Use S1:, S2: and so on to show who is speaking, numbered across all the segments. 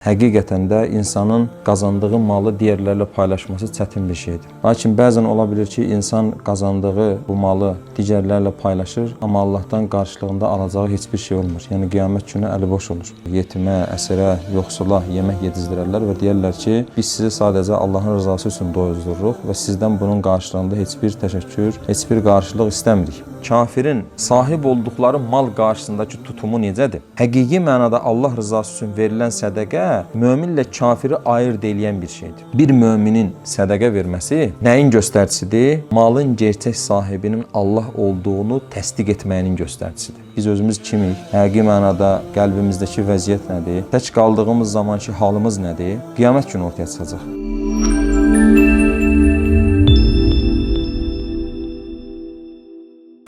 S1: Həqiqətən də insanın qazandığı malı digərlərlə paylaşması çətin bir şeydir. Lakin bəzən ola bilir ki, insan qazandığı bu malı digərlərlə paylaşır, amma Allahdan qarşılığında alacağı heç bir şey olmur. Yəni qiyamət günü əli boş olur. Yetimə, əsirə, yoxsula yemək yedizdirərlər və deyərlər ki, biz sizi sadəcə Allahın rızası üçün doyuzdururuq və sizdən bunun qarşılığında heç bir təşəkkür, heç bir qarşılıq istəmirik. Kafirin sahib olduqları mal qarşısındakı tutumu necədir? Həqiqi mənada Allah rızası üçün verilən sədəqə möminlə kafiri ayırt eləyən bir şeydir. Bir möminin sədəqə verməsi nəyin göstəricisidir? Malın gerçək sahibinin Allah olduğunu təsdiq etməyinin göstəricisidir. Biz özümüz kimik? Həqiqi mənada qəlbimizdəki vəziyyət nədir? Tək qaldığımız zamanki halımız nədir? Qiyamət günü ortaya çıxacaq.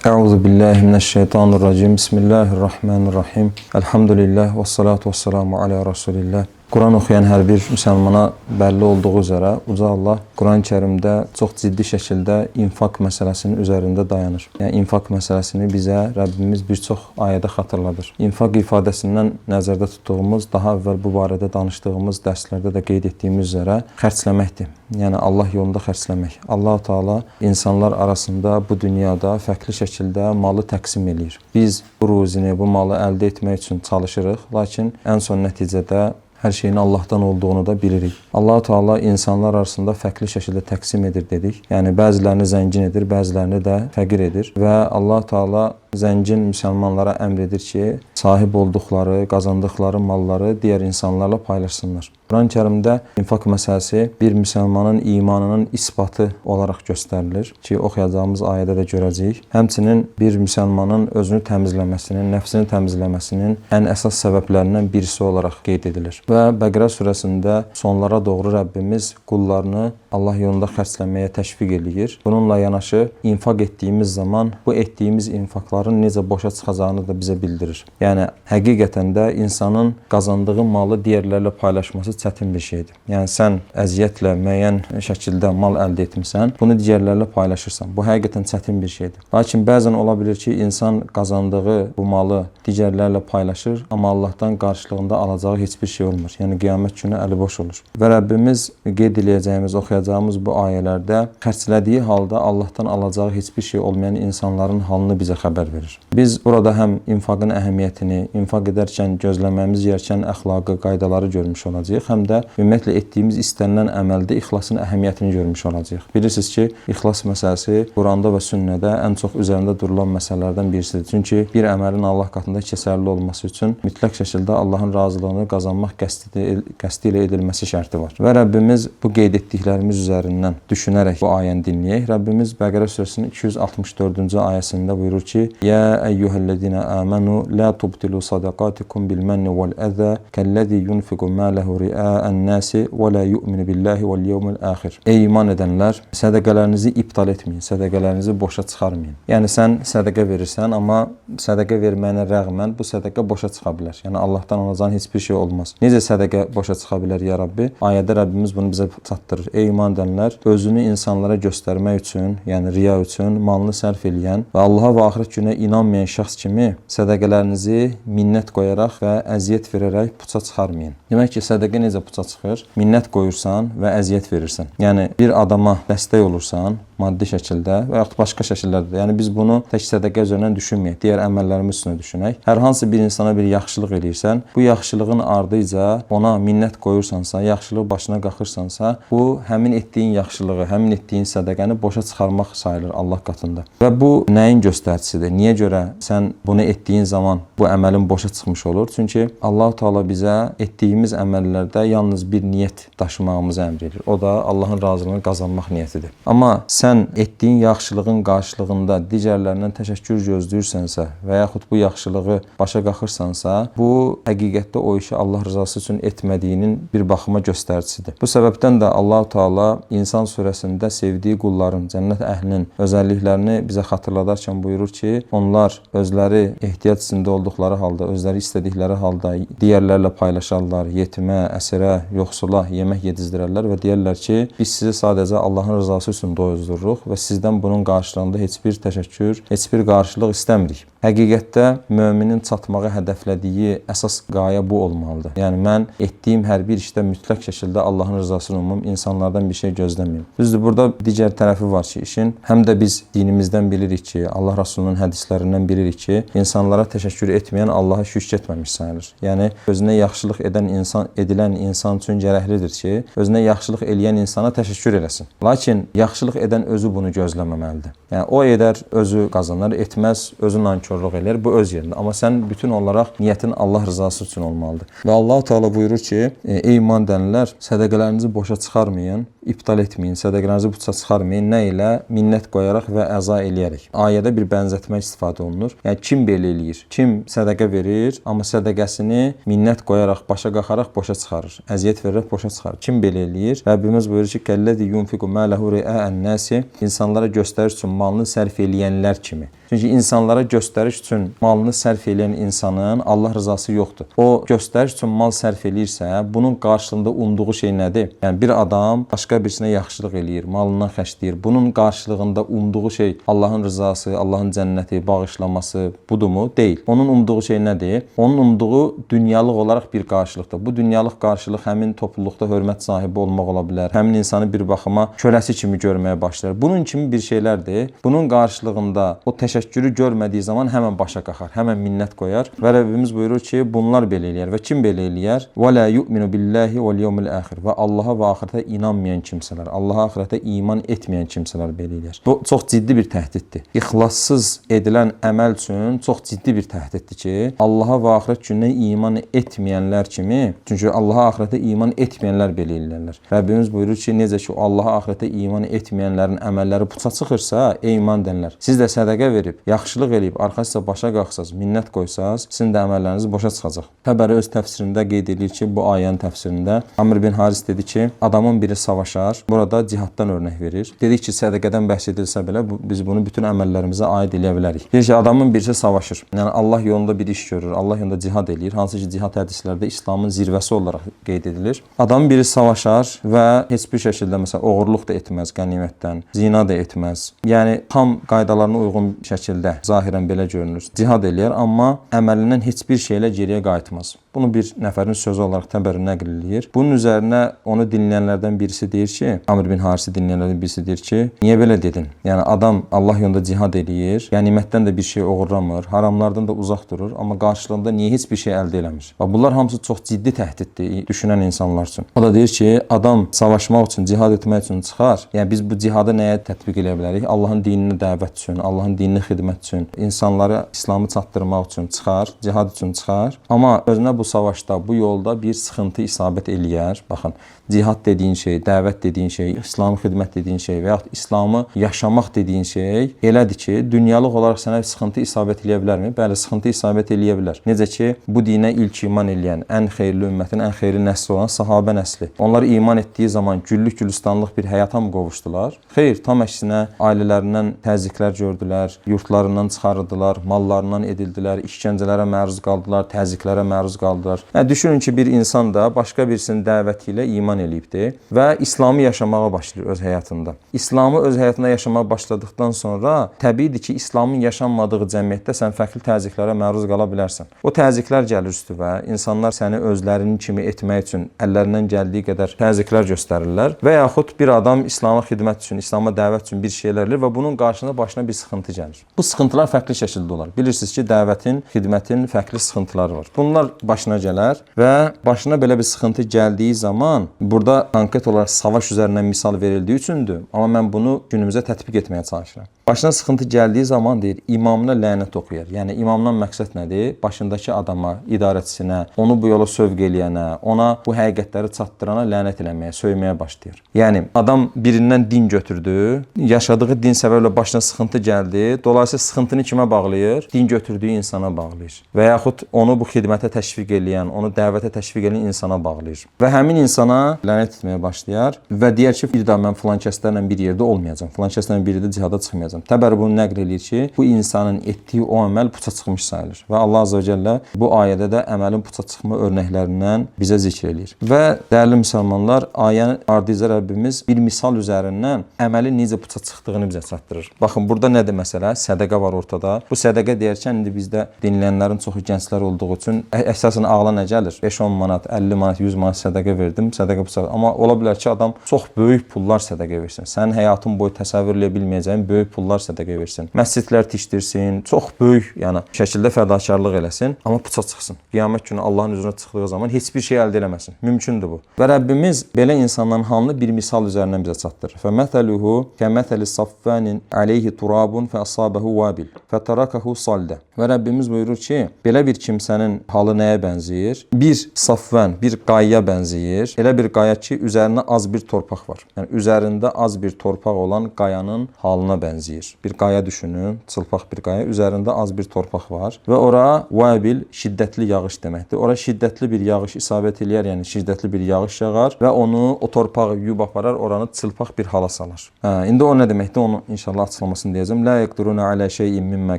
S1: Euzu billahi mineşşeytanirracim. Bismillahirrahmanirrahim. Elhamdülillah və salatu vəssalamu alə Rasulillah. Quran oxuyan hər bir müsəlmana bəlli olduğu üzrə Uca Allah Quran-Kərimdə çox ciddi şəkildə infaq məsələsinin üzərində dayanır. Yəni infaq məsələsini bizə Rəbbimiz bir çox ayədə xatırladır. İnfaq ifadəsindən nəzərdə tutduğumuz, daha əvvəl bu barədə danışdığımız dərslərdə də qeyd etdiyimiz üzrə xərcləməkdir. Yəni Allah yolunda xərcləmək. Allah-u Teala insanlar arasında bu dünyada fərqli şəkildə malı təqsim eləyir. Biz bu ruzini, bu malı əldə etmək üçün çalışırıq, lakin ən son nəticədə hər şeyin Allahdan olduğunu da bilirik. Allah-u Teala insanlar arasında fərqli şəkildə təqsim edir dedik. Yəni bəzilərini zəngin edir, bəzilərini də fəqir edir və Allah-u Teala zəngin müsəlmanlara əmr edir ki, sahib olduqları, qazandıqları malları digər insanlarla paylaşsınlar. Quran-Kərimdə infaq məsələsi bir müsəlmanın imanının isbatı olaraq göstərilir ki, oxuyacağımız ayədə də görəcəyik. Həmçinin bir müsəlmanın özünü təmizləməsinin, nəfsini təmizləməsinin ən əsas səbəblərindən birisi olaraq qeyd edilir. Və Bəqərə surəsində sonlara doğru Rəbbimiz qullarını Allah yolunda xərcləməyə təşviq eləyir. Bununla yanaşı infaq etdiyimiz zaman bu etdiyimiz infaqların necə boşa çıxacağını da bizə bildirir. Yəni həqiqətən də insanın qazandığı malı digərlərlə paylaşması çətin bir şeydir. Yəni sən əziyyətlə müəyyən şəkildə mal əldə etmisən, bunu digərlərlə paylaşırsan. Bu həqiqətən çətin bir şeydir. Lakin bəzən ola bilir ki, insan qazandığı bu malı digərlərlə paylaşır, amma Allahdan qarşılığında alacağı heç bir şey olmur. Yəni qiyamət günü əli boş olur. Və Rəbbimiz qeyd eləyəcəyimiz, oxuyacağımız bu ayələrdə xərclədiyi halda Allahdan alacağı heç bir şey olmayan insanların halını bizə xəbər verir. Biz burada həm infaqın əhəmiyyətini, infaq edərkən gözləməmiz gerəkən əxlaqı, qaydaları görmüş olacağıq, həm də ümumiyyətlə etdiyimiz istənilən əməldə ixlasın əhəmiyyətini görmüş olacağıq. Bilirsiniz ki, ixlas məsələsi Quranda və sünnədə ən çox üzərində durulan məsələlərdən birisidir. Çünki bir əməlin Allah qatında keçərli olması üçün mütləq şəkildə Allahın razılığını qazanmaq qəsdi ilə edilməsi şərti var. Və Rəbbimiz bu qeyd etdiklərimiz üzərindən düşünərək bu ayəni dinləyək. Rəbbimiz Bəqərə surəsinin 264-cü ayəsində buyurur ki: "Ya eyyuhellezina amanu la tubtilu sadaqatikum bil manni vel aza kellezi yunfiqu malahu ria'an-nasi ve la yu'minu billahi vel yevmil ahir." Ey iman edənlər, sədaqələrinizi iptal etməyin, sədaqələrinizi boşa çıxarmayın. Yəni sən sədaqə verirsən, amma sədaqə verməyinə rəğmən bu sədaqə boşa çıxa bilər. Yəni Allahdan alacağın heç bir şey olmaz. Necə sədaqə boşa çıxa bilər ya Rabbi? Ayədə Rəbbimiz bunu bizə çatdırır. Ey iman edənlər, özünü insanlara göstərmək üçün, yəni riya üçün malını sərf eləyən və Allaha və axirət günə inanmayan şəxs kimi sədaqələrinizi minnət qoyaraq və əziyyət verərək puça çıxarmayın. Demək ki, sədaqə necə puça çıxır? Minnət qoyursan və əziyyət verirsən. Yəni bir adama dəstək olursan, maddi şəkildə və yaxud başqa şəkillərdə. Yəni biz bunu tək sədaqə üzərindən düşünməyək, digər əməllərimiz üstünə düşünək. Hər hansı bir insana bir yaxşılıq eləyirsən, bu yaxşılığın ardınca ona minnət qoyursansa, yaxşılıq başına qalxırsansa, bu həmin etdiyin yaxşılığı, həmin etdiyin sədaqəni boşa çıxarmaq sayılır Allah qatında. Və bu nəyin göstəricisidir? Niyə görə sən bunu etdiyin zaman bu əməlin boşa çıxmış olur? Çünki Allah-u Teala bizə etdiyimiz əməllərdə yalnız bir niyyət daşımağımızı əmr edir. O da Allahın razılığını qazanmaq niyyətidir. Amma sən etdiyin yaxşılığın qarşılığında digərlərindən təşəkkür gözləyirsənsə və yaxud bu yaxşılığı başa qalxırsansa, bu həqiqətdə o işi Allah rızası üçün etmədiyinin bir baxıma göstəricisidir. Bu səbəbdən də Allah-u Teala İnsan surəsində sevdiyi qulların, cənnət əhlinin özəlliklərini bizə xatırladarkən buyurur ki, onlar özləri ehtiyac içində olduqları halda, özləri istədikləri halda digərlərlə paylaşarlar, yetimə, əsirə, yoxsula yemək yedizdirərlər və deyərlər ki, biz sizi sadəcə Allahın rızası üçün doyuzdururuq və sizdən bunun qarşılığında heç bir təşəkkür, heç bir qarşılıq istəmirik. Həqiqətdə möminin çatmağı hədəflədiyi əsas qayə bu olmalıdır. Yəni mən etdiyim hər bir işdə mütləq şəkildə Allahın rızasını umum, insanlardan bir şey gözləməyim. Düzdür, burada digər tərəfi var ki, işin həm də biz dinimizdən bilirik ki, Allah Rasulunun hədislərindən bilirik ki, insanlara təşəkkür etməyən Allaha şükr etməmiş sayılır. Yəni özünə yaxşılıq edilən insan üçün gərəklidir ki, özünə yaxşılıq eləyən insana təşəkkür eləsin. Lakin yaxşılıq edən özü bunu gözləməməlidir. Yəni o edər, özü qazanır, etməz, özü nankorluq eləyər, bu öz yerində. Amma sən bütün olaraq niyyətin Allah rızası üçün olmalıdır. Və Allah-u Teala buyurur ki, ey iman edənlər, sədəqələrinizi boşa çıxarmayın, iptal etməyin, sədəqələrinizi boşa çıxarmayın. Nə ilə? Minnət qoyaraq və əza eləyərək. Ayədə bir bənzətmə istifadə olunur. Yəni kim belə eləyir? Kim sədəqə verir, amma sədəqəsini minnət qoyaraq, başa qalxaraq boşa çıxarır. Əziyyət verərək boşa çıxarır. Kim belə eləyir? Rəbbimiz buyurur ki, "Kəllazi yunfiqu malahu ri'a'an-nasi", insanlara göstəriş üçün malını sərf eləyənlər kimi. Çünki insanlara göstəriş üçün malını sərf eləyən insanın Allah rızası yoxdur. O göstəriş üçün mal sərf eləyirsə, bunun qarşılığında umduğu şey nədir? Yəni bir adam başqa birisinə yaxşılıq eləyir, malından xərcləyir. Bunun qarşılığında umduğu şey Allahın rızası, Allahın cənnəti, bağışlaması budurmu? Deyil. Onun umduğu şey nədir? Onun umduğu dünyalıq olaraq bir qarşılıqdır. Bu dünyalıq qarşılıq həmin topluluqda hörmət sahibi olmaq ola bilər. Həmin insanı bir baxıma köləsi kimi görməyə başlar. Bunun kimi bir şeylərdir. Bunun qarşılığında o təşəkkürü görmədiyi zaman həmən başa qalxar, həmən minnət qoyar və Rəbbimiz buyurur ki, bunlar belə eləyər və kim belə eləyər? Və la yu'minu billahi vel yevmil axir. Və Allaha və axirətə inanmayan kimsələr, Allaha axirətə iman etməyən kimsələr belə eləyər. Bu çox ciddi bir təhdiddir. İxlassız edilən əməl üçün çox ciddi bir təhdiddir ki, Allaha və axirət gününə iman etməyənlər kimi, çünki Allaha axirətə iman etməyənlər belə eləyirlər. Rəbbimiz buyurur ki, necə ki Allaha axirətə iman etməyənlərin əməlləri puça çıxırsa, ey iman edənlər, siz də sədəqə verib, yaxşılıq eləyib, arxasınca başa qalxsaz, minnət qoysaz, sizin də əməlləriniz boşa çıxacaq. Təbəri öz təfsirində qeyd edir ki, bu ayənin təfsirində Amr bin Haris dedi ki, adamın biri savaşar, burada cihaddan örnək verir. Dedik ki, sədəqədən bəhs edilsə belə, biz bunu bütün əməllərimizə aid eləyə bilərik. Deyir ki, adamın birisi savaşır, yəni Allah yolunda bir iş görür, Allah yolunda cihad eləyir, hansı ki, cihad hədislərdə İslamın zirvəsi olaraq qeyd edilir. Adamın biri savaşar və heç bir şəkildə, məsələn, oğurluq da etməz qənimətdən, zina da etməz. Yəni, tam qaydalarına uyğun şəkildə zahirən belə görünür. Cihad eləyər, amma əməlindən heç bir şeylə geriyə qayıtmaz. Bunu bir nəfərin sözü olaraq Təbəri nəql eləyir. Bunun üzərinə onu dinləyənlərdən birisi deyir ki, Amr bin Harisi dinləyənlərdən birisi deyir ki, niyə belə dedin? Yəni adam Allah yolunda cihad eləyir, qənimətdən də bir şey oğurlamır, haramlardan da uzaq durur, amma qarşılığında niyə heç bir şey əldə eləmir? Bunlar hamısı çox ciddi təhdiddir düşünən insanlar üçün. O da deyir ki, adam savaşmaq üçün, cihad etmək üçün çıxar. Yəni biz bu cihadı nəyə tətbiq edə bilərik? Allahın dinini dəvət üçün, Allahın dinini xidmət üçün, insanlara İslamı çatdırmaq üçün çıxar, cihad üçün çıxar. Amma özünə bu savaşda, bu yolda bir sıxıntı isabət eləyər. Baxın, cihad dediyin şey, dəvət dediyin şey, İslamı xidmət dediyin şey və yaxud İslamı yaşamaq dediyin şey elədir ki, dünyalıq olaraq sənə sıxıntı isabət eləyə bilərmi? Bəli, sıxıntı isabət eləyə bilər. Necə ki, bu dinə ilk iman eləyən, ən xeyirli ümmətin ən xeyirli nəsli olan sahabə nəsli. Onlar iman etdiyi zaman güllük gülistanlıq bir həyata mı qovuşdular? Xeyr, tam əksinə ailələrindən təzyiqlər gördülər, yurtlarından çıxarıldılar, mallarından edildilər, işgəncələrə məruz qaldılar, təzyiqlərə məruz qaldılar. Yəni, düşünün ki, bir insan da başqa birisinin dəvəti ilə iman eləyibdir və İslamı yaşamağa başlayır öz həyatında. İslamı öz həyatında yaşamağa başladıqdan sonra təbiidir ki, İslamın yaşanmadığı cəmiyyətdə sən fərqli təzyiqlərə məruz qala bilərsən. O təzyiqlər gəlir üstüvə, insanlar səni özlərinin kimi etmək üçün əllərindən gəldiyi qədər təzyiqlər göstərirlər və yaxud bir adam İslama xidmət üçün, İslama dəvət üçün bir şeylər eləyir və bunun qarşısında başına bir sıxıntı gəlir. Bu sıxıntılar fərqli şəkildə olar. Bilirsiniz ki, dəvətin, xidmətin fərqli sıxıntıları var. Bunlar başına gələr və başına belə bir sıxıntı gəldiyi zaman burada konkret olaraq savaş üzərindən misal verildiyi üçündür. Amma mən bunu günümüzə tətbiq etməyə çalışıram. Başına sıxıntı gəldiyi zaman deyir, imamına lənət oxuyar. Yəni imamdan məqsəd nədir? Başındakı adama, idarəçisinə, onu bu yola sövq eləyənə, ona bu həqiqətləri çatdırana lənət eləməyə, söyməyə başlayır. Yəni adam birindən din götürdü, yaşadığı din səbəblə başına sıxıntı gəldi. Dolayısıyla sıxıntını kimə bağlayır? Din götürdüyü insana bağlayır. Və yaxud onu bu xidmətə təşviq eləyən, onu dəvətə təşviq eləyən insana bağlayır. Və həmin insana lənət etməyə başlayar və deyər ki, bir daha mən filan kəslərlə bir yerdə olmayacağam. Filan kəslərlə bir yerdə cihada çıxmayacağam. lazım. Təbəri bunu nəql edir ki, bu insanın etdiyi o əməl puça çıxmış sayılır. Və Allah Azze ve Celle bu ayədə də əməlin puça çıxma örnəklərindən bizə zikr edir. Və dəyərli müsəlmanlar, ayənin ardınca Rəbbimiz bir misal üzərindən əməlin necə puça çıxdığını bizə çatdırır. Baxın, burada nədir məsələ? Sədəqə var ortada. Bu sədəqə deyərkən indi bizdə dinləyənlərin çoxu gənclər olduğu üçün əsasən ağla nə gəlir? 5-10 manat, 50 manat, 100 manat sədəqə verdim, sədəqə puça. Amma ola bilər ki, adam çox böyük pullar sədəqə versin. Sənin həyatın boyu təsəvvür edə bilməyəcəyin böyük pullar sədəqə versin. Məscidlər tikdirsin, çox böyük, yəni şəkildə fədakarlıq eləsin, amma puça çıxsın. Qiyamət günü Allahın üzünə çıxdığı zaman heç bir şey əldə eləməsin. Mümkündür bu. Və Rəbbimiz belə insanların halını bir misal üzərindən bizə çatdırır. Fəmətəluhu kəmətəli saffanin aleyhi turabun fəasabəhu vabil fətarakahu saldə. Və Rəbbimiz buyurur ki, belə bir kimsənin halı nəyə bənzəyir? Bir safvan, bir qayaya bənzəyir. Elə bir qaya ki, üzərində az bir torpaq var. Yəni üzərində az bir torpaq olan qayanın halına bənzəyir. Bir qaya düşünün, çılpaq bir qaya, üzərində az bir torpaq var və ora vabil şiddətli yağış deməkdir. Ora şiddətli bir yağış isabət eləyər, yəni şiddətli bir yağış yağar və onu, o torpağı yuyub aparar, oranı çılpaq bir hala salar. İndi o nə deməkdir? Onu inşallah açıqlamasını deyəcəm. La yaqdiruna ala şeyin mimma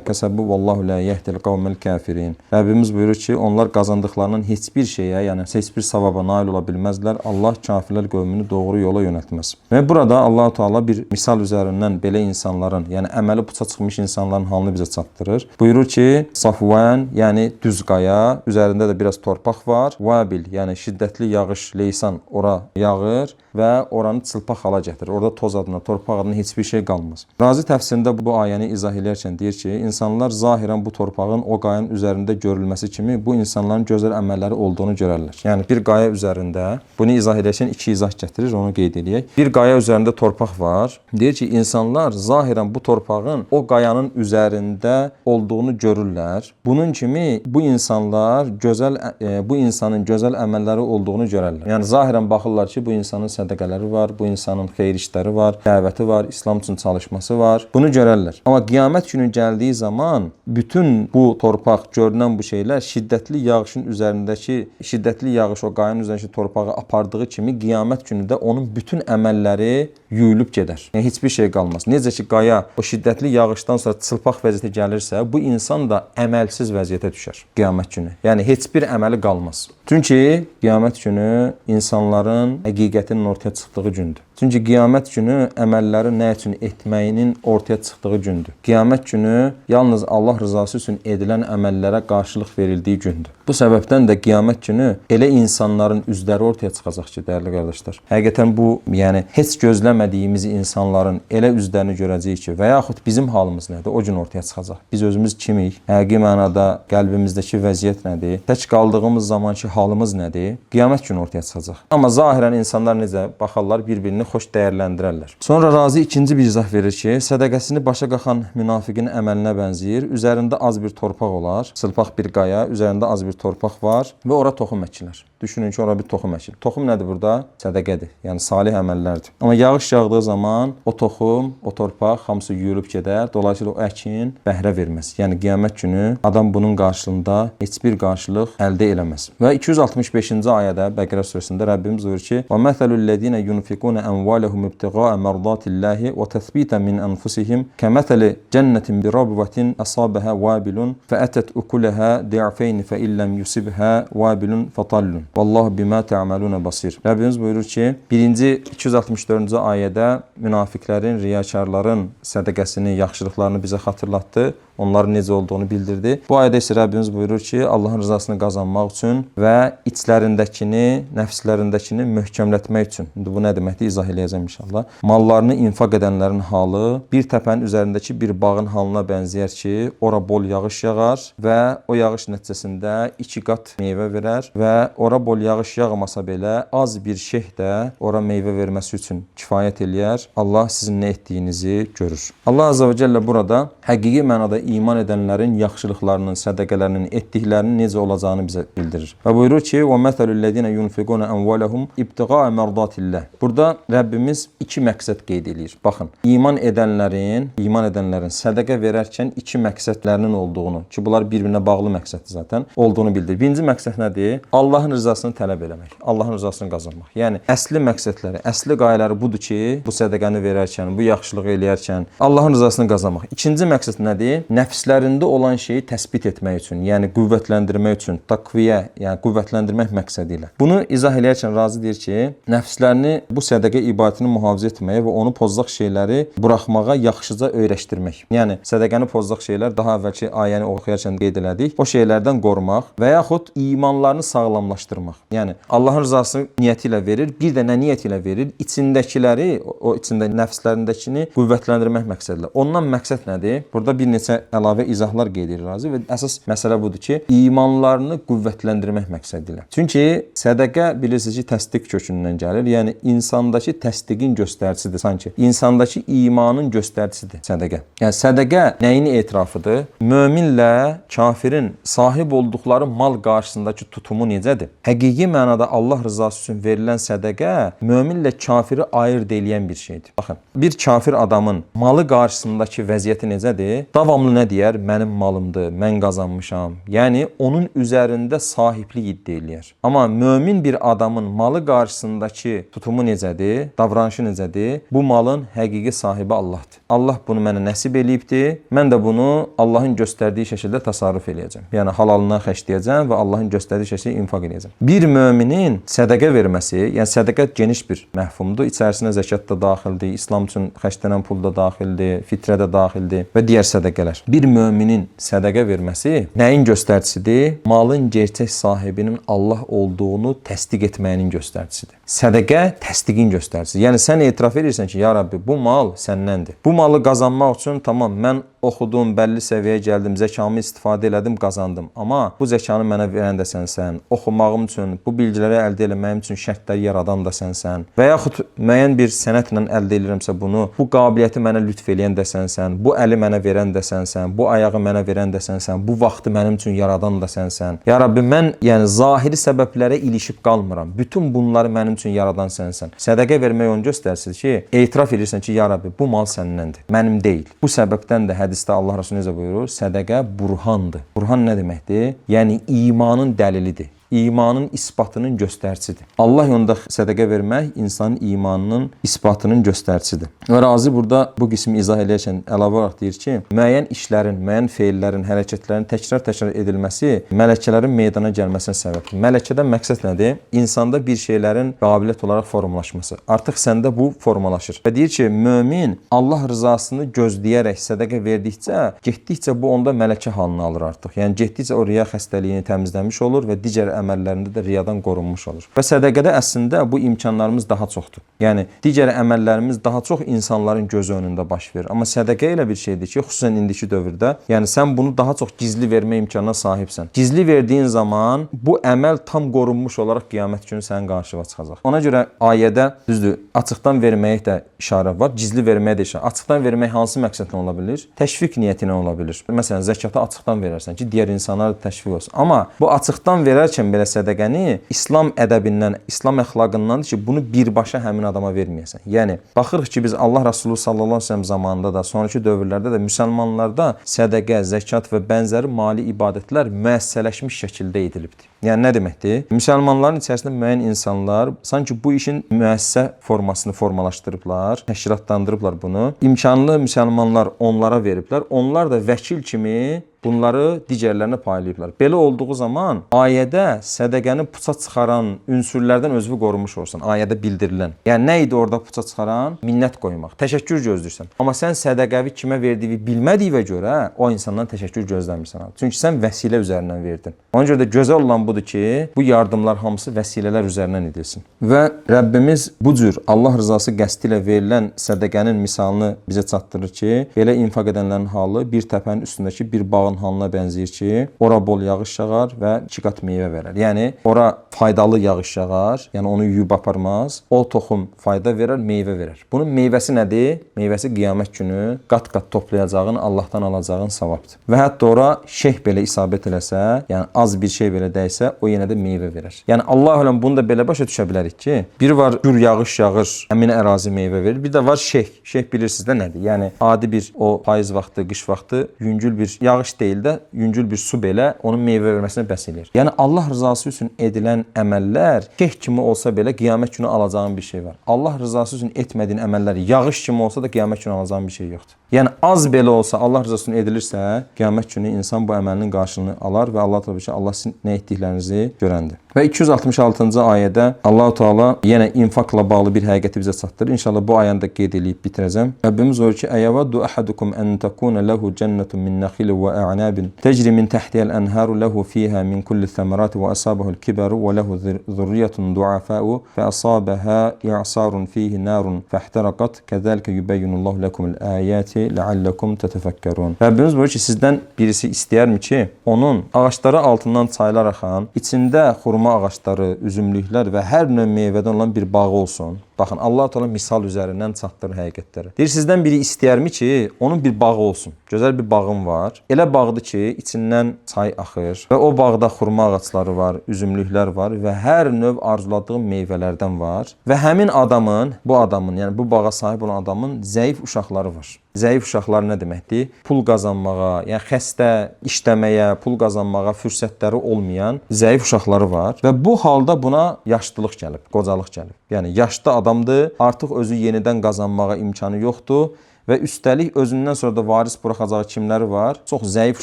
S1: kasabu vallahu la yahdil qawmel kafirin. Rəbbimiz buyurur ki, onlar qazandıqlarının heç bir şeyə, yəni heç bir savaba nail ola bilməzlər. Allah kafirlər qövmünü doğru yola yönəltməz. Və burada Allah Teala bir misal üzərindən belə insanların, yəni əməli puça çıxmış insanların halını bizə çatdırır. Buyurur ki, safvan, yəni düz qaya, üzərində də biraz torpaq var. Vabil, yəni şiddətli yağış, leysan ora yağır və oranı çılpaq hala gətirir. Orada toz adına, torpaq adına heç bir şey qalmaz. Razi təfsirində bu ayəni izah edərkən deyir ki, insanlar zahirən bu torpağın o qayanın üzərində görülməsi kimi bu insanların gözəl əməlləri olduğunu görərlər. Yəni bir qaya üzərində, bunu izah edərkən iki izah gətirir, onu qeyd edək. Bir qaya üzərində torpaq var. Deyir ki, insanlar zahirən bu torpağın o qayanın üzərində olduğunu görürlər. Bunun kimi bu insanlar bu insanın gözəl əməlləri olduğunu görərlər. Yəni zahirən baxırlar ki, bu insanın sədəqələri var, bu insanın xeyir işləri var, dəvəti var, İslam üçün çalışması var. Bunu görərlər. Amma qiyamət günü gəldiyi zaman bütün bu torpaq, görünən bu şeylər şiddətli yağışın üzərindəki şiddətli yağış o qayanın üzərindəki torpağı apardığı kimi qiyamət günü də onun bütün əməlləri yuyulub gedər. Yəni heç bir şey qalmaz. Necə ki qaya o şiddətli yağışdan sonra çılpaq vəziyyətə gəlirsə, bu insan da əməlsiz vəziyyətə düşər qiyamət günü. Yəni heç bir əməli qalmaz. Çünki qiyamət günü insanların həqiqətinin ortaya çıxdığı gündür. Çünki qiyamət günü əməlləri nə üçün etməyinin ortaya çıxdığı gündür. Qiyamət günü yalnız Allah rızası üçün edilən əməllərə qarşılıq verildiyi gündür. Bu səbəbdən də qiyamət günü elə insanların üzləri ortaya çıxacaq ki, dəyərli qardaşlar. Həqiqətən bu, yəni heç gözləmədiyimiz insanların elə üzlərini görəcəyik ki, və yaxud bizim halımız nədir? O gün ortaya çıxacaq. Biz özümüz kimik? Həqiqi mənada qəlbimizdəki vəziyyət nədir? Tək qaldığımız zamanki halımız nədir? Qiyamət günü ortaya çıxacaq. Amma zahirən insanlar necə baxarlar, bir-birini xoş dəyərləndirərlər. Sonra Razi ikinci bir izah verir ki, sədəqəsini başa qaxan münafiqin əməlinə bənzəyir. Üzərində az bir torpaq olar, çılpaq bir qaya, üzərində az bir torpaq var və ora toxum əkilər. Düşünün ki, ora bir toxum əkilir. Toxum nədir burada? Sədəqədir. Yəni salih əməllərdir. Amma yağış yağdığı zaman o toxum, o torpaq hamısı yuyulub gedər. Dolayısıyla o əkin bəhrə verməz. Yəni qiyamət günü adam bunun qarşılığında heç bir qarşılıq əldə eləməz. Və 265-ci ayədə Bəqərə surəsində Rəbbimiz buyurur ki: "Və məsəlul lezina yunfiquna amwalahum ibtigaa mardatillahi və təsbitan min anfusihim kemesali cennetin bi rabwatin asabaha wabilun fa'atat ukulaha di'fayn fa illam yusibha wabilun fatallun. Vallahu bima ta'maluna basir." Rəbbimiz buyurur ki, 264-cü ayədə münafiqlərin, riyakarların sədaqəsini, yaxşılıqlarını bizə xatırlatdı. Onların necə olduğunu bildirdi. Bu ayədə isə Rəbbimiz buyurur ki, Allahın rızasını qazanmaq üçün və içlərindəkini, nəfslərindəkini möhkəmlətmək üçün. İndi bu nə deməkdir? İzah eləyəcəm inşallah. Mallarını infaq edənlərin halı bir təpənin üzərindəki bir bağın halına bənzəyər ki, ora bol yağış yağar və o yağış nəticəsində 2 qat meyvə verər və ora bol yağış yağmasa belə az bir şeyh də ora meyvə verməsi üçün kifayət eləyər. Allah sizin nə etdiyinizi görür. Allah Azze ve Celle burada həqiqi mənada iman edənlərin yaxşılıqlarının, sədaqələrinin, etdiklərinin necə olacağını bizə bildirir. Və buyurur ki: "Və məsəlul-ləzina yunfiquna amvalahum ibtiğa merdatillah." Burada Rəbbimiz iki məqsəd qeyd edir. Baxın, iman edənlərin sədaqə verərkən iki məqsədlərinin olduğunu, ki bunlar bir-birinə bağlı məqsəddir zaten, olduğunu bildirir. Birinci məqsəd nədir? Allahın rızasını tələb eləmək, Allahın rızasını qazanmaq. Yəni əsli məqsədləri, əsli qayələri budur ki, bu sədaqəni verərkən, bu yaxşılığı eləyərkən Allahın rızasını qazanmaq. İkinci məqsəd nədir? Nəfslərində olan şeyi təsbit etmək üçün, yəni qüvvətləndirmək üçün, takviyə, yəni qüvvətləndirmək məqsədi ilə. Bunu izah eləyərkən razı deyir ki, nəfslərini bu sədaqə ibadətini mühafizə etməyə və onu pozacaq şeyləri buraxmağa yaxşıca öyrəşdirmək. Yəni sədaqəni pozacaq şeylər daha əvvəlki ayəni oxuyarkən qeyd elədik. O şeylərdən qorumaq və yaxud imanlarını sağlamlaşdırmaq. Yəni Allahın rızası niyyəti ilə verir, bir də nə niyyəti ilə verir? İçindəkiləri, o içində nəfslərindəkini qüvvətləndirmək məqsədilə. Ondan məqsəd nədir? Burada bir neçə əlavə izahlar qeyd edir razı və əsas məsələ budur ki, imanlarını qüvvətləndirmək məqsədilə. Çünki sədaqə bilirsiniz ki, təsdiq kökündən gəlir. Yəni insandakı təsdiqin göstəricisidir sanki. İnsandakı imanın göstəricisidir sədaqə. Yəni sədaqə nəyin etirafıdır? Möminlə kafirin sahib olduqları mal qarşısındakı tutumu necədir? Həqiqi mənada Allah rızası üçün verilən sədaqə möminlə kafiri ayırd eləyən bir şeydir. Baxın, bir kafir adamın malı qarşısındakı vəziyyəti necədir? Davamlı nə deyər? Mənim malımdır, mən qazanmışam. Yəni onun üzərində sahiblik iddia eləyər. Amma mömin bir adamın malı qarşısındakı tutumu necədir? Davranışı necədir? Bu malın həqiqi sahibi Allahdır. Allah bunu mənə nəsib eləyibdir. Mən də bunu Allahın göstərdiyi şəkildə təsarruf eləyəcəm. Yəni halalından xərcləyəcəm və Allahın göstərdiyi şəkildə infaq eləyəcəm. Bir möminin sədaqə verməsi, yəni sədaqə geniş bir məhfumdur. İçərisinə zəkat da daxildir, İslam üçün xərclənən pul da daxildir, fitrə də daxildir və digər sədaqələr. Bir möminin sədaqə verməsi nəyin göstəricisidir? Malın gerçək sahibinin Allah olduğunu təsdiq etməyinin göstəricisidir. Sədaqə təsdiqin göstəricisidir. Yəni sən etiraf edirsən ki, ya Rabbi, bu mal səndəndir. Bu malı qazanmaq üçün tamam, mən oxudum, bəlli səviyyəyə gəldim, zəkamı istifadə elədim, qazandım. Amma bu zəkanı mənə verən də sənsən. Oxumağım üçün, bu bilgiləri əldə etməyim üçün şərtləri yaradan da sənsən. Və yaxud müəyyən bir sənətlə əldə edirəmsə bunu, bu qabiliyyəti mənə lütf eləyən də sənsən. Bu əli mənə verən də sənsən. Bu ayağı mənə verən də sənsən. Bu vaxtı mənim üçün yaradan da sənsən. Ya Rabbi, mən yəni zahiri səbəblərə ilişib qalmıram. Bütün bunları mənim üçün yaradan sənsən. Sədaqə vermək onu göstərsin ki, etiraf edirsən ki, ya Rabbi, bu mal səndəndir, mənim deyil. Bu səbəbdən də hədisdə Allah Resulü necə buyurur? Sədaqə burhandır. Burhan nə deməkdir? Yəni imanın dəlilidir. İmanın isbatının göstəricisidir. Allah yolunda sədaqə vermək insanın imanının isbatının göstəricisidir. Və Razi burada bu qismi izah eləyərkən əlavə olaraq deyir ki, müəyyən işlərin, müəyyən feillərin, hərəkətlərin təkrar edilməsi mələkələrin meydana gəlməsinə səbəbdir. Mələkədən məqsəd nədir? İnsanda bir şeylərin qabiliyyət olaraq formalaşması. Artıq səndə bu formalaşır. Və deyir ki, mömin Allah rızasını gözləyərək sədaqə verdikcə, getdikcə bu onda mələkə halını alır artıq. Yəni getdikcə o riya xəstəliyini təmizləmiş olur və digər əməllərində də riyadan qorunmuş olur. Və sədaqədə əslində bu imkanlarımız daha çoxdur. Yəni digər əməllərimiz daha çox insanların gözü önündə baş verir. Amma sədaqə elə bir şeydir ki, xüsusən indiki dövrdə, yəni sən bunu daha çox gizli vermə imkanına sahibsən. Gizli verdiyin zaman bu əməl tam qorunmuş olaraq qiyamət günü sənin qarşına çıxacaq. Ona görə ayədə düzdür, açıqdan verməyə də işarə var, gizli verməyə də işarə. Açıqdan vermək hansı məqsədlə ola bilir? Təşviq niyyəti ilə ola bilir. Məsələn, zəkatı açıqdan verərsən ki, digər insanlar da təşviq olsun. Amma bu açıqdan verərkən belə sədaqəni İslam ədəbindən, İslam əxlaqındandır ki, bunu birbaşa həmin adama verməyəsən. Yəni, baxırıq ki, biz Allah Resulü sallallahu aleyhi ve sellem zamanında da, sonraki dövrlərdə də müsəlmanlarda sədaqə, zəkat və bənzəri mali ibadətlər müəssələşmiş şəkildə edilibdir. Yəni, nə deməkdir? Müsəlmanların içərisində müəyyən insanlar sanki bu işin müəssə formasını formalaşdırıblar, təşkilatlandırıblar bunu. İmkanlı müsəlmanlar onlara veriblər. Onlar da vəkil kimi bunları digərlərinə paylayıblar. Belə olduğu zaman ayədə sədaqəni puça çıxaran ünsürlərdən özünü qorumuş olsan, ayədə bildirilən. Yəni nə idi orada puça çıxaran? Minnət qoymaq, təşəkkür gözləyirsən. Amma sən sədaqəvi kimə verdiyi bilmədiyinə görə o insandan təşəkkür gözləmirsən. Çünki sən vəsilə üzərindən verdin. Ona görə də gözəl olan budur ki, bu yardımlar hamısı vəsilələr üzərindən edilsin. Və Rəbbimiz bu cür Allah rızası qəsdi ilə verilən sədaqənin misalını bizə çatdırır ki, belə infaq edənlərin halı bir təpənin üstündəki bir bağın toxumun halına bənzəyir ki, ora bol yağış yağar və 2 qat meyvə verər. Yəni ora faydalı yağış yağar, yəni onu yuyub aparmaz. O toxum fayda verər, meyvə verər. Bunun meyvəsi nədir? Meyvəsi qiyamət günü qat-qat toplayacağın, Allahdan alacağın savabdır. Və hətta ora şeyh belə isabət eləsə, yəni az bir şey belə dəysə, o yenə də meyvə verər. Yəni Allah öləm bunu da belə başa düşə bilərik ki, biri var gür yağış yağır, həmin ərazi meyvə verir. Bir də var şeyh. Şeyh bilirsiniz də nədir? Yəni adi bir o payız vaxtı, qış vaxtı yüngül bir yağış deyil də, yüngül bir su belə onun meyvə verməsinə bəs eləyir. Yəni Allah rızası üçün edilən əməllər şeyh kimi olsa belə qiyamət günü alacağın bir şey var. Allah rızası üçün etmədiyin əməllər yağış kimi olsa da qiyamət günü alacağın bir şey yoxdur. Yəni az belə olsa Allah rızası üçün edilirsə, qiyamət günü insan bu əməlinin qarşılığını alar və Allah təala Allah sizin nə etdiklərinizi görəndir. Və 266-cı ayədə Allah-u Teala yenə infaqla bağlı bir həqiqəti bizə çatdırır. İnşallah bu ayəni də qeyd edib bitirəcəm. Rəbbimiz deyir ki: "Əyəvəddu ahadukum an takuna lahu cennetun min nakhilin və a'nabin tecri min tahtiha'l anharu lahu fiha min kulli thamarat və asabahu'l kibaru və lahu zurriyyatun du'afa'u fa asabaha i'sarun fihi narun fahtaraqat kazalika yubayyinullahu lakumul ayati la'allakum tetefekkerun." Rəbbimiz buyurur ki, sizdən birisi istəyərmi ki, onun ağacları altından çaylar axan, içində xurma ağacları, üzümlüklər və hər növ meyvədən olan bir bağı olsun. Baxın, Allah Teala misal üzərindən çatdırır həqiqətləri. Deyir, sizdən biri istəyərmi ki, onun bir bağı olsun. Gözəl bir bağım var. Elə bağdır ki, içindən çay axır və o bağda xurma ağacları var, üzümlüklər var və hər növ arzuladığım meyvələrdən var. Və həmin adamın, yəni bu bağa sahib olan adamın zəif uşaqları var. Zəif uşaqlar nə deməkdir? Pul qazanmağa, yəni xəstə işləməyə, pul qazanmağa fürsətləri olmayan zəif uşaqları var və bu halda buna yaşlılıq gəlib, qocalıq gəlib. Yəni yaşlı adamdır, artıq özü yenidən qazanmağa imkanı yoxdur və üstəlik özündən sonra da varis buraxacağı kimləri var? Çox zəif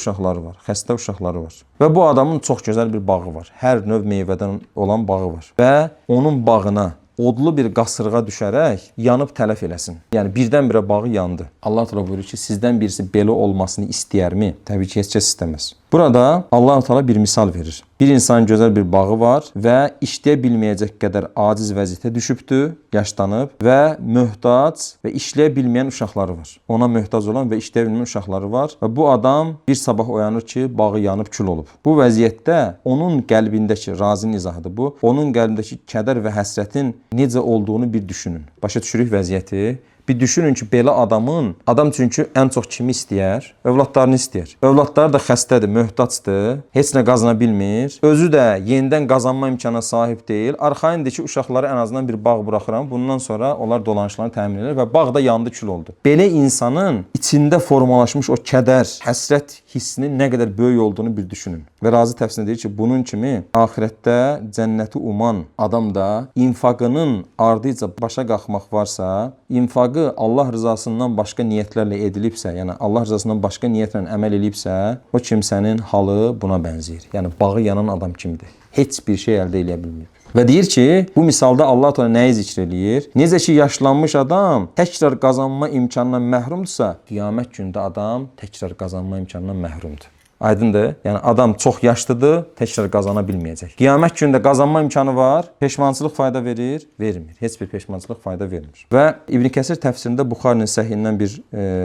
S1: uşaqları var, xəstə uşaqları var. Və bu adamın çox gözəl bir bağı var. Hər növ meyvədən olan bağı var. Və onun bağına odlu bir qasırğa düşərək yanıb tələf eləsin. Yəni birdən-birə bağı yandı. Allah Teala buyurur ki, sizdən birisi belə olmasını istəyərmi? Təbii ki, heç kəs istəməz. Burada Allah Teala bir misal verir. Bir insanın gözəl bir bağı var və işləyə bilməyəcək qədər aciz vəziyyətə düşübdür, yaşlanıb və möhtac və işləyə bilməyən uşaqları var. Ona möhtac olan və işləyə bilməyən uşaqları var və bu adam bir sabah oyanır ki, bağı yanıb kül olub. Bu vəziyyətdə onun qəlbindəki, Razinin izahıdır bu, onun qəlbindəki kədər və həsrətin necə olduğunu bir düşünün. Başa düşürük vəziyyəti. Bir düşünün ki, belə adam çünki ən çox kimi istəyər? Övladlarını istəyər. Övladları da xəstədir, möhtacdır, heç nə qazana bilmir. Özü də yenidən qazanma imkanına sahib deyil. Arxayındır ki, uşaqları ən azından bir bağ buraxıram. Bundan sonra onlar dolanışlarını təmin edir və bağ da yandı, kül oldu. Belə insanın içində formalaşmış o kədər, həsrət hissinin nə qədər böyük olduğunu bir düşünün. Və Razi təfsirində deyir ki, bunun kimi axirətdə cənnəti uman adam da infaqının ardıca başa qalxmaq varsa, infaqı Allah rızasından başqa niyyətlərlə edilibsə, yəni Allah rızasından başqa niyyətlə əməl edibsə, o kimsənin halı buna bənzəyir. Yəni bağı yanan adam kimdir? Heç bir şey əldə edə bilmir. Və deyir ki, bu misalda Allah Teala nəyi zikr eləyir? Necə ki, yaşlanmış adam təkrar qazanma imkanından məhrumdursa, qiyamət gündə adam təkrar qazanma imkanından məhrumdur. Aydındır? Yəni adam çox yaşlıdır, təkrar qazana bilməyəcək. Qiyamət gündə qazanma imkanı var, peşmançılıq fayda verir? Vermir. Heç bir peşmançılıq fayda vermir. Və İbn Kəsir təfsirində Buxarinin səhihindən bir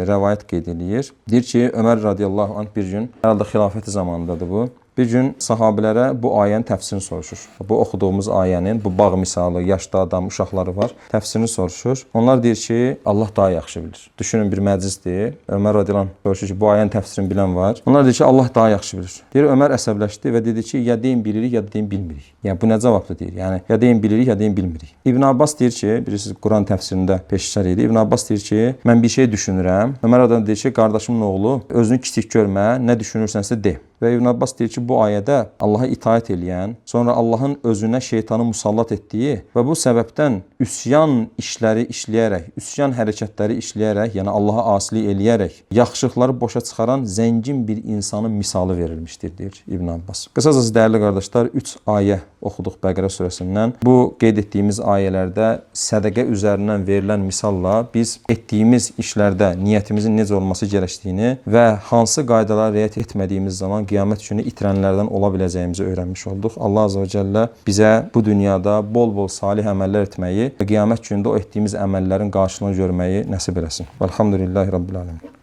S1: rəvayət qeyd edir. Deyir ki, Ömər radiyallahu anh bir gün, herhalde xilafəti zamanındadır bu. Bir gün sahabilərə bu ayənin təfsirini soruşur. Bu oxuduğumuz ayənin, bu bağ misalı, yaşlı adam, uşaqları var, təfsirini soruşur. Onlar deyir ki, Allah daha yaxşı bilir. Düşünün bir məclisdir. Ömər radiyallahu anh soruşur ki, bu ayənin təfsirini bilən var. Onlar deyir ki, Allah daha yaxşı bilir. Deyir, Ömər əsəbləşdi və dedi ki, ya deyin bilirik, ya deyin bilmirik. Yəni bu nə cavabdır deyir. Yəni ya deyin bilirik, ya deyin bilmirik. İbn Abbas deyir ki, birisi Quran təfsirində peşkar idi. İbn Abbas deyir ki, mən bir şey düşünürəm. Ömər radiyallahu anh deyir ki, qardaşımın oğlu, özünü kiçik görmə, nə düşünürsənsə de. Və İbn Abbas deyir ki, bu ayədə Allaha itaət eləyən, sonra Allahın özünə şeytanı musallat etdiyi və bu səbəbdən üsyan işləri işləyərək, üsyan hərəkətləri işləyərək, yəni Allaha asilik eləyərək, yaxşılıqları boşa çıxaran zəngin bir insanın misalı verilmişdir, deyir İbn Abbas. Qısacası, dəyərli qardaşlar, 3 ayə oxuduq Bəqərə surəsindən. Bu qeyd etdiyimiz ayələrdə sədəqə üzərindən verilən misalla biz etdiyimiz işlərdə niyyətimizin necə olması gərəkdiyini və hansı qaydalara riayət etmədiyimiz zaman qiyamət günü itirənlərdən ola biləcəyimizi öyrənmiş olduq. Allah Azze və Cəllə bizə bu dünyada bol-bol salih əməllər etməyi və qiyamət günündə o etdiyimiz əməllərin qarşılığını görməyi nəsib eləsin. Elhamdülillahi Rabbil alemin.